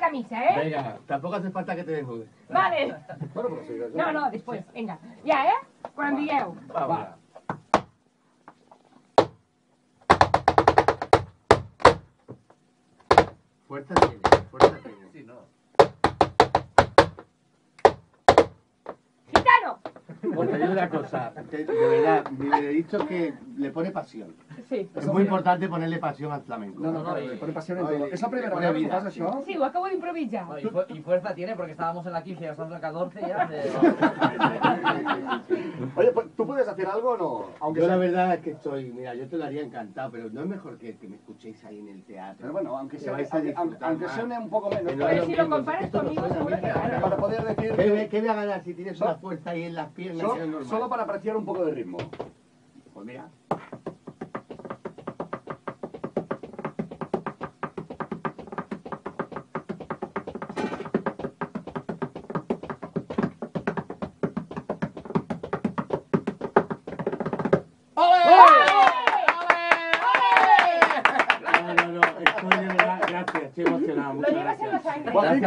camisa, ¿eh? Venga, tampoco hace falta que te desnudes. Vale. Bueno, però sí. No, no, después, venga. Ya, ¿eh? Quan digueu. Va. Fuerza tiene, fuerza tiene. Sí, no. ¡Gitano! Bueno, te digo una cosa, de verdad, me he dicho que le pone pasión. Sí. Es muy importante ponerle pasión al flamenco. No, le pone passió en tot. És la primera vegada que tu fas això? Sí, ho acabo d'improvisar. No, y fuerza tiene porque estábamos en la 15 y ya estamos en la 14 ya. Oye, pues, ¿tú puedes hacer algo o no? Aunque Yo la sea... verdad es que estoy, mira, yo te lo haría encantado, pero no es mejor que me escuchéis ahí en el teatro. Pero bueno, aunque Que sea, vais a disfrutar aunque más. suene un poco menos, Que no Pero es si lo lo mismo, comparas esto no conmigo, suena seguro bien. que gano. para poder decir... ¿Qué voy a ganar si tienes una fuerza ahí en las piernas? Que no es normal. Solo para apreciar un poco de ritmo. Pues mira. No, estoy de verdad, gracias, estoy emocionado. Lo Muchas llevas en la gracias. sangre. Bueno,